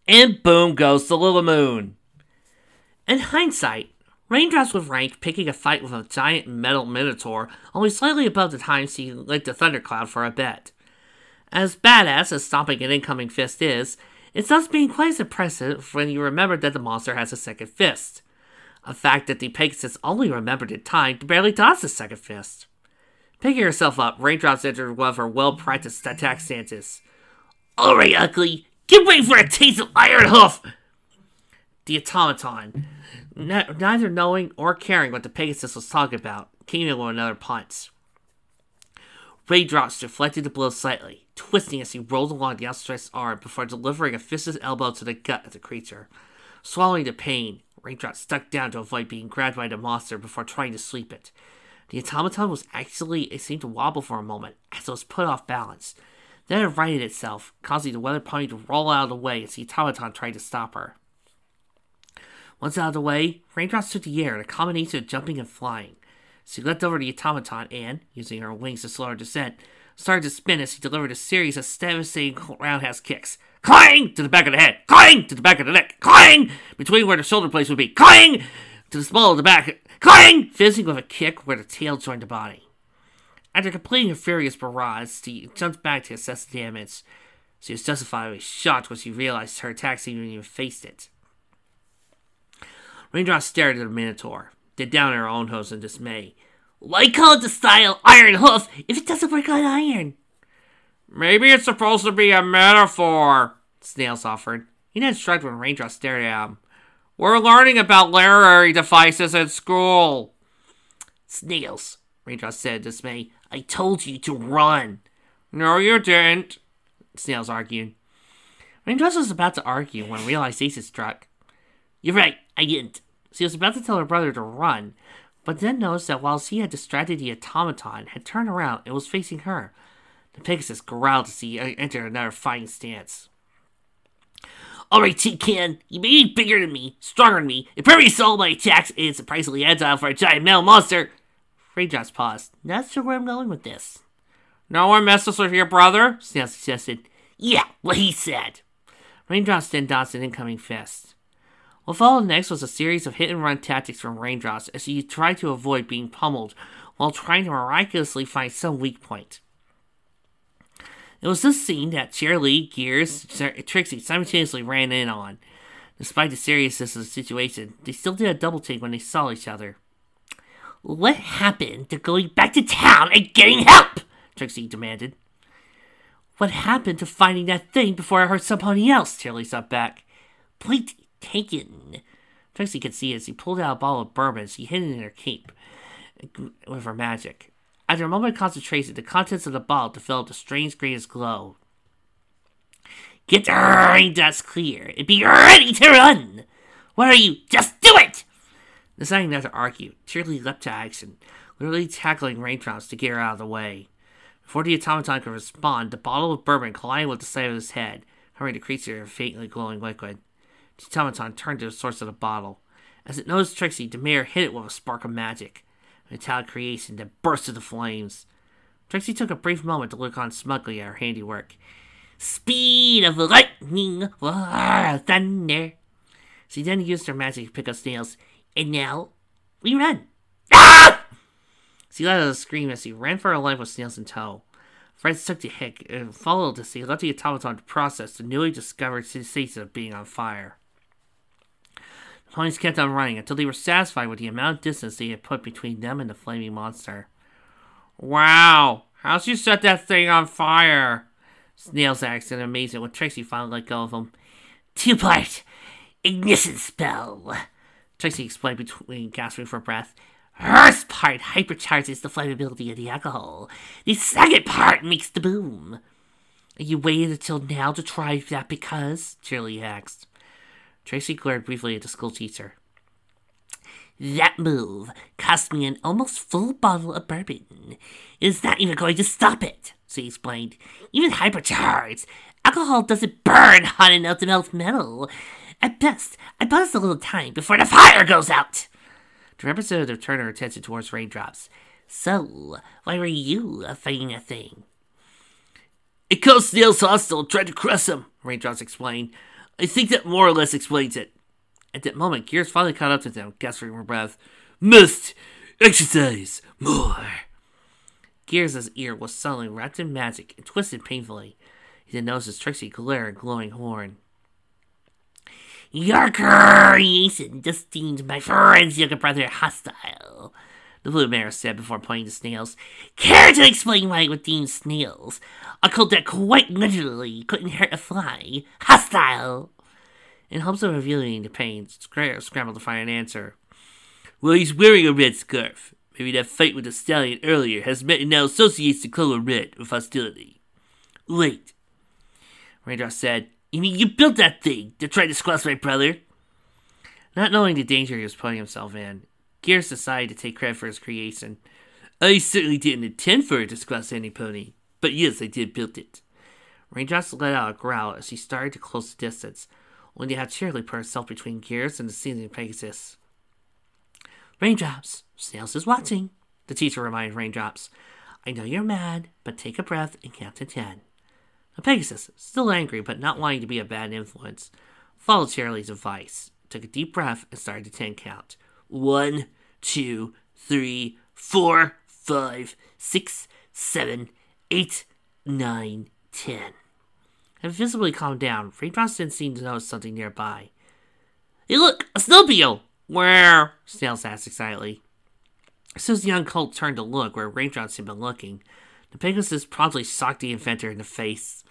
And boom goes the little moon. In hindsight, Raindrops would rank picking a fight with a giant metal minotaur only slightly above the times he licked a thundercloud for a bet. As badass as stomping an incoming fist is, it's thus being quite as impressive when you remember that the monster has a second fist. A fact that the Pegasus only remembered in time to barely toss the second fist. Picking herself up, Raindrops entered one of her well-practiced attack stances. Alright, ugly, get ready for a taste of Iron Hoof! The automaton, neither knowing or caring what the Pegasus was talking about, came in with another punch. Raindrops deflected the blow slightly, twisting as he rolled along the outstretched arm before delivering a fisted elbow to the gut of the creature. Swallowing the pain, Raindrops stuck down to avoid being grabbed by the monster before trying to sweep it. The automaton it seemed to wobble for a moment as it was put off balance. Then it righted itself, causing the weather pony to roll out of the way as the automaton tried to stop her. Once out of the way, Raindrops took the air in a combination of jumping and flying. She leapt over the automaton and, using her wings to slow her descent, started to spin as she delivered a series of devastating roundhouse kicks. Clang! To the back of the head. Clang! To the back of the neck. Clang! Between where the shoulder blades would be. Clang! To the small of the back. Clang! Finishing with a kick where the tail joined the body. After completing a furious barrage, she jumped back to assess the damage. She was justifiably shocked when she realized her attacks hadn't even faced it. Raindrops stared at the Minotaur, then down at her own hose in dismay. Why call it the style Iron Hoof if it doesn't work on iron? Maybe it's supposed to be a metaphor, Snails offered. He then shrugged when Raindrops stared at him. We're learning about literary devices at school. Snails, Raindrops said in dismay. I told you to run. No, you didn't, Snails argued. Raindrops was about to argue when realization struck. You're right, I didn't. She was about to tell her brother to run, but then noticed that while she had distracted the automaton, had turned around and was facing her. The Pegasus growled as he entered another fighting stance. Alright, Toucan, you may be bigger than me, stronger than me, impervious to all my attacks, and surprisingly agile for a giant metal monster. Raindrops paused. Not sure where I'm going with this. No one messes with your brother? Snails suggested. Yeah, what he said. Raindrops then dodged an incoming fist. What followed next was a series of hit-and-run tactics from Raindrops as he tried to avoid being pummeled while trying to miraculously find some weak point. It was this scene that Cheerly, Gears, and Trixie simultaneously ran in on. Despite the seriousness of the situation, they still did a double-take when they saw each other. What happened to going back to town and getting help? Trixie demanded. What happened to finding that thing before I heard somebody else? Cheerly subbed back. Point taken. Trixie could see as he pulled out a bottle of bourbon she hid in her cape with her magic. After a moment of concentration, the contents of the bottle developed a strange greenish glow. Get the raindrops clear and be ready to run! What are you? Just do it! Deciding not to argue, Cheerly leapt to action, literally tackling Raindrops to get her out of the way. Before the automaton could respond, the bottle of bourbon collided with the side of his head, covering the creature in faintly glowing liquid. The automaton turned to the source of the bottle. As it noticed Trixie, the mare hit it with a spark of magic, a metallic creation that burst into flames. Trixie took a brief moment to look on smugly at her handiwork. Speed of lightning, roar of thunder. She then used her magic to pick up Snails. And now, we run. Ah! She let out a scream as she ran for her life with Snails in tow. Fred took the hit and followed as he let the automaton to process the newly discovered sensation of being on fire. The ponies kept on running until they were satisfied with the amount of distance they had put between them and the flaming monster. Wow, how'd you set that thing on fire? Snails asked in amazement when Trixie finally let go of him. Two-part ignition spell. Trixie explained between gasping for breath. First part hypercharges the flammability of the alcohol. The second part makes the boom. You waited until now to try that because? Cheerly asked. Trixie glared briefly at the schoolteacher. That move cost me an almost full bottle of bourbon. It's not even going to stop it, she explained. Even hypercharged, alcohol doesn't burn hot enough to melt metal. At best, I buzz a little time before the fire goes out. The representative turned her attention towards Raindrops. So, why were you fighting that thing? It caused Snails hostile and tried to crush him, Raindrops explained. I think that more or less explains it. At that moment, Gears finally caught up to them, gasping for breath. Must exercise more. Gears' ear was suddenly wrapped in magic and twisted painfully. He then noticed Trixie glare and glowing horn. Your creation just deemed my friend's younger brother hostile, the blue mare said before pointing to snails. Care to explain why it would deem snails, a cult that quite literally couldn't hurt a fly, hostile? In hopes of revealing the pain, scrambled to find an answer. Well, he's wearing a red scarf. Maybe that fight with the stallion earlier has met and now associates the color red with hostility. Wait, Raindrop said. You mean you built that thing to try to squash my brother? Not knowing the danger he was putting himself in, Gears decided to take credit for his creation. I certainly didn't intend for it to squash any pony, but yes, I did build it. Raindrops let out a growl as he started to close the distance, only to have cheerily put herself between Gears and the seething Pegasus. Raindrops, Snails is watching, the teacher reminded Raindrops. I know you're mad, but take a breath and count to 10. The Pegasus, still angry but not wanting to be a bad influence, followed Shirley's advice, took a deep breath, and started the 10 count. 1, 2, 3, 4, 5, 6, 7, 8, 9, 10. Having visibly calmed down, Raindrops didn't seem to notice something nearby. Hey look, a snowmobile! Where? Snails asked excitedly. As soon as the young colt turned to look where Raindrops had been looking, the Pegasus promptly socked the inventor in the face.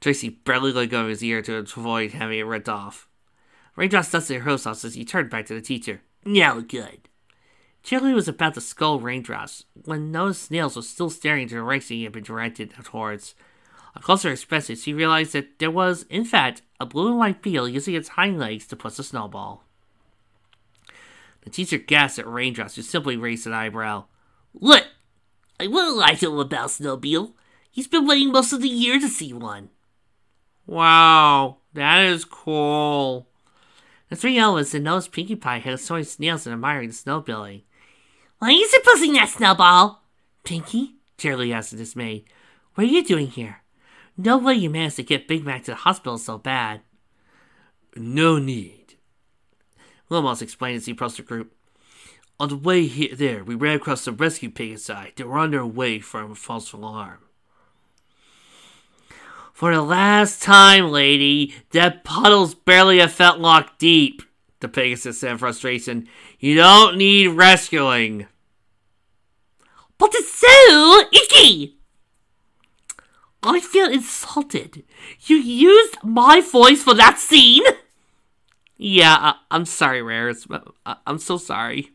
Tracy barely let go of his ear to avoid having it ripped off. Raindrops dusted her hose off as he turned back to the teacher. Now good. Shirley was about to scold Raindrops when noticed Snails was still staring into the direction he had been directed towards. On closer inspection, she realized that there was, in fact, a blue and white beetle using its hind legs to push a snowball. The teacher gasped at Raindrops, who simply raised an eyebrow. Look! I wouldn't lie to him about Snowbeetle. He's been waiting most of the year to see one. Wow, that is cool. The three elves had noticed Pinkie Pie had sewing snails and admiring the snowbilly. Why are you supposing that snowball? Pinkie? Shirley asked in dismay. What are you doing here? No way you managed to get Big Mac to the hospital so bad. No need. Wilmos explained as he approached the group. On the way there, we ran across the rescue Pegasi that were on their way from a false alarm. For the last time, lady, that puddle's barely a fetlock deep, the Pegasus said in frustration. You don't need rescuing. But it's so icky! I feel insulted. You used my voice for that scene? Yeah, I'm sorry, Rares. I'm so sorry.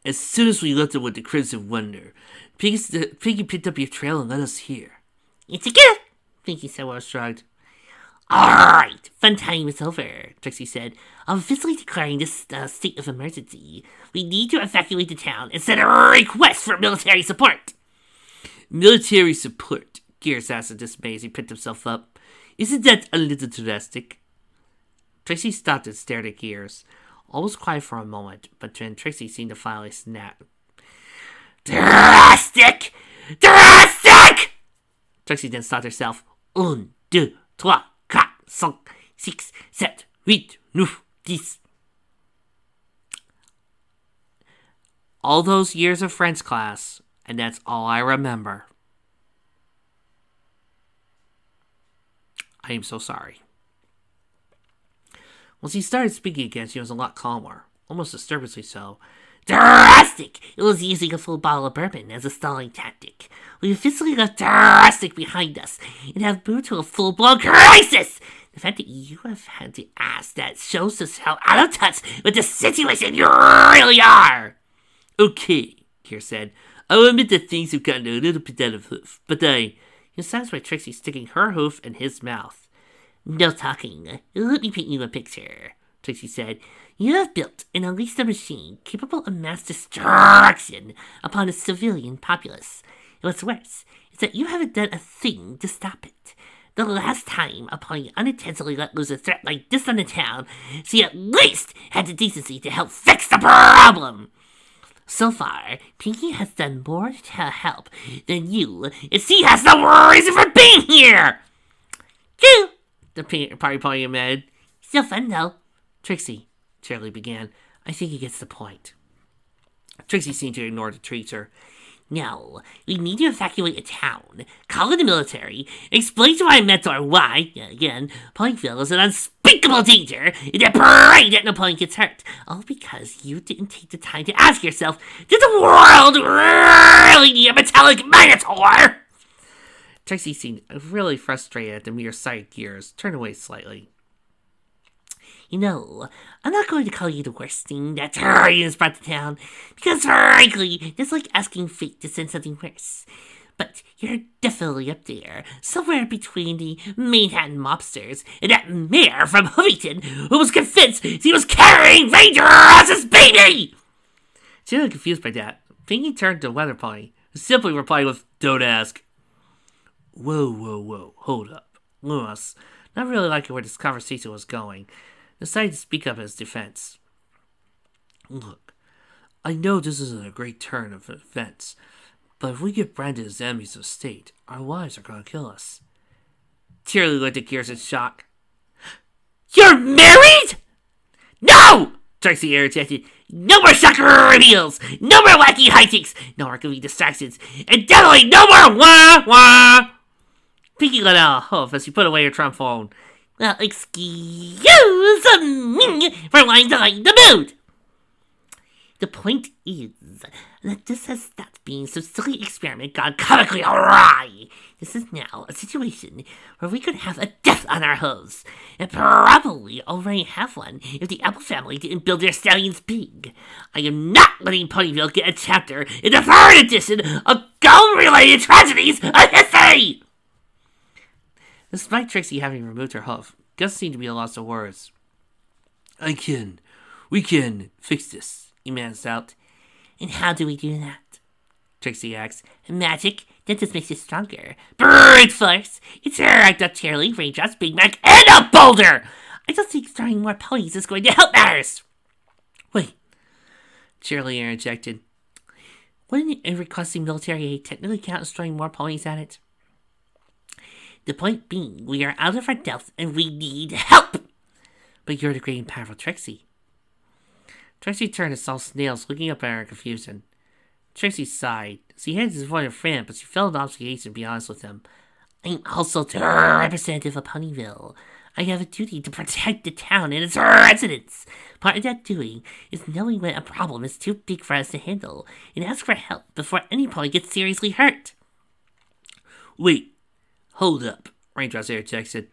As soon as we left it with the Crimson Wonder, Pinkie picked up your trail and led us here. It's a gift, Pinkie said while shrugged. Alright, fun time is over, Trixie said. I'm officially declaring this state of emergency. We need to evacuate the town and send a request for military support. Military support? Gears asked in dismay as he picked himself up. Isn't that a little drastic? Trixie stopped and stared at Gears. All was quiet for a moment, but then Trixie seemed to finally snap. Drastic! Drastic! Trixie then stopped herself. 1, 2, 3, 4, 5, 6, 7, 8, 9, 10. All those years of French class, and that's all I remember. I am so sorry. Once he started speaking again, she was a lot calmer, almost disturbingly so. Drastic! It was using a full bottle of bourbon as a stalling tactic. We officially left Drastic behind us and have moved to a full-blown crisis! The fact that you have had to ask that shows us how out of touch with the situation you really are! Okay, Kier said. I'll admit that things have gotten a little bit out of hoof, but he was satisfied by Trixie sticking her hoof in his mouth. No talking. Let me paint you a picture, Trixie said. You have built and unleashed a machine capable of mass destruction upon a civilian populace. And what's worse is that you haven't done a thing to stop it. The last time a pony unintentionally let loose a threat like this on the town, she at least had the decency to help fix the problem. So far, Pinkie has done more to help than you, and she has no reason for being here! True, the party pony admitted. Still fun, though. Trixie, Charlie began, I think he gets the point. Trixie seemed to ignore the treater. No, we need to evacuate a town, call in the military, explain to my mentor why, again, Ponyville is an unspeakable danger, and then pray that no pony gets hurt. All because you didn't take the time to ask yourself, did the world really need a metallic minotaur? Trixie seemed really frustrated at the mere sight of gears, turned away slightly. You know, I'm not going to call you the worst thing that Terrarian has brought to town, because frankly, it's like asking fate to send something worse. But you're definitely up there, somewhere between the Manhattan mobsters and that mayor from Huffington who was convinced he was carrying Ranger as his baby! Feeling confused by that, Pinky turned to Weather Pony, who simply replied with, Don't ask. Whoa, hold up. Lewis, not really liking where this conversation was going, decided to speak up in his defense. Look, I know this isn't a great turn of events, but if we get branded as enemies of the state, our wives are going to kill us. Cheerily looked at Gears in shock. You're married? No! Trixie interjected. No more shocker reveals! No more wacky hijinks! No more goofy distractions! And definitely no more wah-wah! Pinky let out a hoof as she put away her trombone. Well, excuse me for wanting to lighten the mood. The point is that this has stopped being some silly experiment gone comically awry. This is now a situation where we could have a death on our hooves, and probably already have one if the Apple family didn't build their stallions big. I am not letting Ponyville get a chapter in the 3rd edition of gold-related tragedies of history! Despite Trixie having removed her hoof, Gus seemed to be a loss of words. We can fix this, he managed out. And how do we do that? Trixie asked. Magic, that just makes it stronger. Brute force! It's right up Charlie, Raindrops, Big Mac, and a boulder! I don't think throwing more ponies is going to help matters! Wait, Charlie interjected. Wouldn't requesting military aid technically count as throwing more ponies at it? The point being, we are out of our depth and we need help! But you're the great and powerful Trixie. Trixie turned and saw Snails looking up at her in confusion. Trixie sighed. She hated his voice a friend, but she felt an obligation to be honest with him. I'm also the representative of Ponyville. I have a duty to protect the town and its residents. Part of that doing is knowing when a problem is too big for us to handle and ask for help before any pony gets seriously hurt. Wait. Hold up, Raindrops interjected.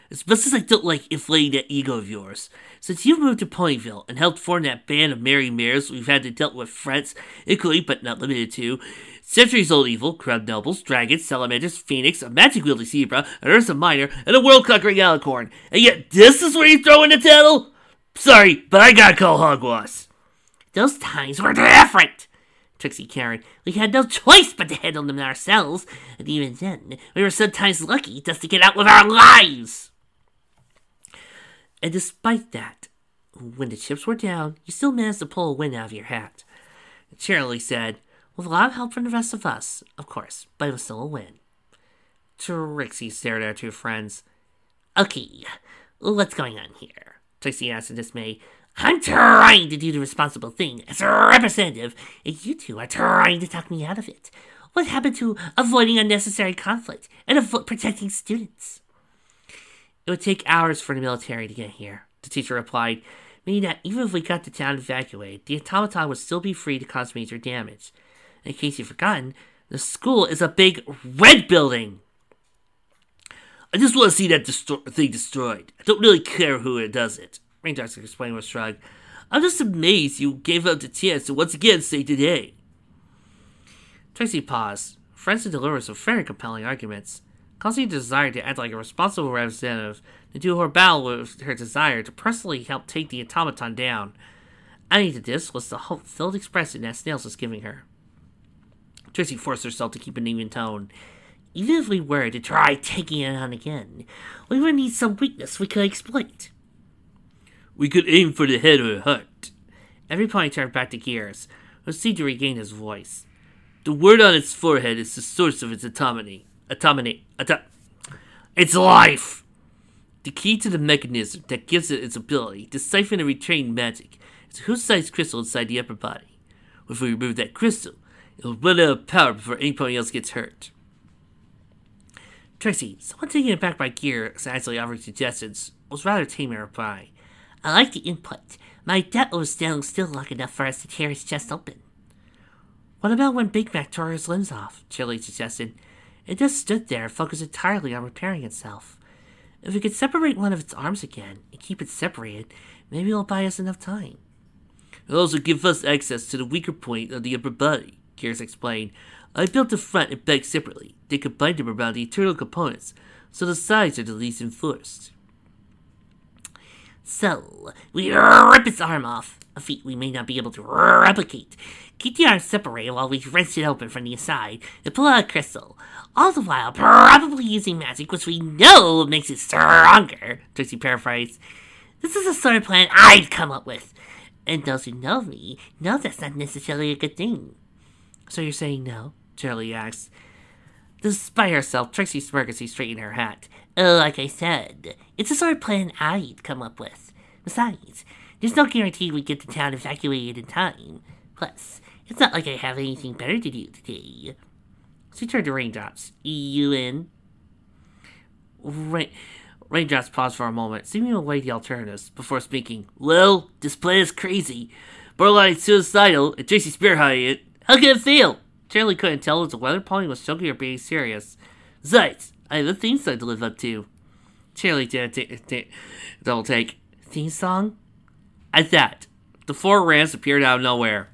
As much as I don't like inflating that ego of yours, since you moved to Ponyville and helped form that band of merry mares we've had to deal with threats, including but not limited to centuries-old evil, crab nobles, dragons, salamanders, phoenix, a magic-wielding zebra, an Ursa Minor, and a world-conquering alicorn, and yet this is where you throw in the towel? Sorry, but I gotta call hogwash. Those times were different, Trixie carried. We had no choice but to handle them ourselves, and even then, we were sometimes lucky just to get out with our lives. And despite that, when the chips were down, you still managed to pull a win out of your hat. Charlie said, with a lot of help from the rest of us, of course, but it was still a win. Trixie stared at her two friends. Okay, what's going on here? Trixie asked in dismay. I'm trying to do the responsible thing as a representative, and you two are trying to talk me out of it. What happened to avoiding unnecessary conflict and protecting students? It would take hours for the military to get here, the teacher replied, meaning that even if we got the town evacuated, the automaton would still be free to cause major damage. In case you've forgotten, the school is a big red building. I just want to see that thing destroyed. I don't really care who does it. Raindrops explained with a shrug. I'm just amazed you gave up the chance to once again say today. Trixie paused. Friends and delivered some very compelling arguments, causing a desire to act like a responsible representative to do her battle with her desire to personally help take the automaton down. Adding to this was the hope-filled expression that Snails was giving her. Trixie forced herself to keep an even tone. Even if we were to try taking it on again, we would need some weakness we could exploit. We could aim for the head or the heart. Every pony turned back to Gears, who seemed to regain his voice. The word on its forehead is the source of its autonomy. Its life! The key to the mechanism that gives it its ability to siphon and retain magic is a hood-sized crystal inside the upper body. If we remove that crystal, it will run out of power before anybody else gets hurt. Tracy, someone taking it back by gear, actually offering suggestions, was rather tame in reply. I like the input. My doubt was standing still long enough for us to tear his chest open. What about when Big Mac tore his limbs off? Chili suggested. It just stood there, focused entirely on repairing itself. If we could separate one of its arms again, and keep it separated, maybe it'll buy us enough time. It'll also give us access to the weaker point of the upper body, Gears explained. I built the front and back separately, then combined them around the internal components, so the sides are the least enforced. So, we rip its arm off, a feat we may not be able to replicate. Keep the arm separated while we wrench it open from the inside and pull out a crystal, all the while probably using magic which we know makes it stronger, Trixie paraphrased. This is the sort of plan I'd come up with, and those who know me know that's not necessarily a good thing. So you're saying no? Charlie asked. Despite herself, Trixie smirked as she straightened her hat. Like I said, it's the sort of plan I'd come up with. Besides, there's no guarantee we get the town evacuated in time. Plus, it's not like I have anything better to do today. She turned to Raindrops. You in? Raindrops paused for a moment, seeming to weigh the alternatives, before speaking. Well, this plan is crazy. Borderline suicidal, and Tracy spearheading it. How can it feel? Charlie couldn't tell if the weather pony was joking or being serious. Besides, I have a theme song to live up to. Charlie did a double take. Theme song? At that, the four rams appeared out of nowhere.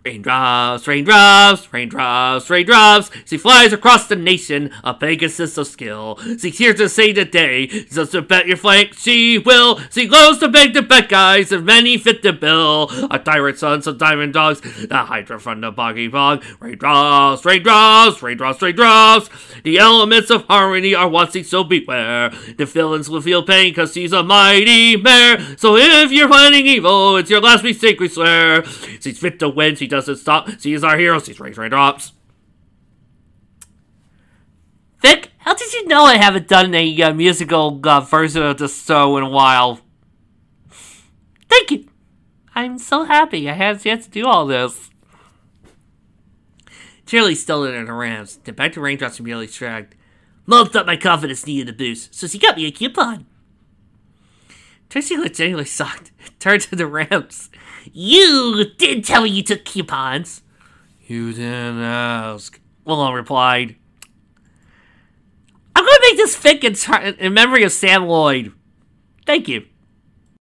Raindrops, raindrops, raindrops, raindrops. She flies across the nation, a Pegasus of skill. She's here to save the day, just to bet your flank she will. She goes to beg the bad guys, and many fit the bill. A tyrant sons of diamond dogs, the hydra from the boggy bog. Raindrops, raindrops, raindrops, raindrops. The elements of harmony are wanting, so beware. The villains will feel pain, cause she's a mighty mare. So if you're planning evil, it's your last mistake, we swear. She's fit to win, she doesn't stop. She is our hero. She's raindrops. Vic, how did you know I haven't done a musical version of this show in a while? Thank you. I'm so happy I had a chance to do all this. Charlie stole it in her rams. Then back to Raindrops and merely shrugged. Mom thought my confidence needed a boost, so she got me a coupon. Tracy looked genuinely shocked. Turned to the rams. You did tell me you took coupons. You didn't ask. Willow replied. I'm going to make this fic in memory of Sam Lloyd. Thank you.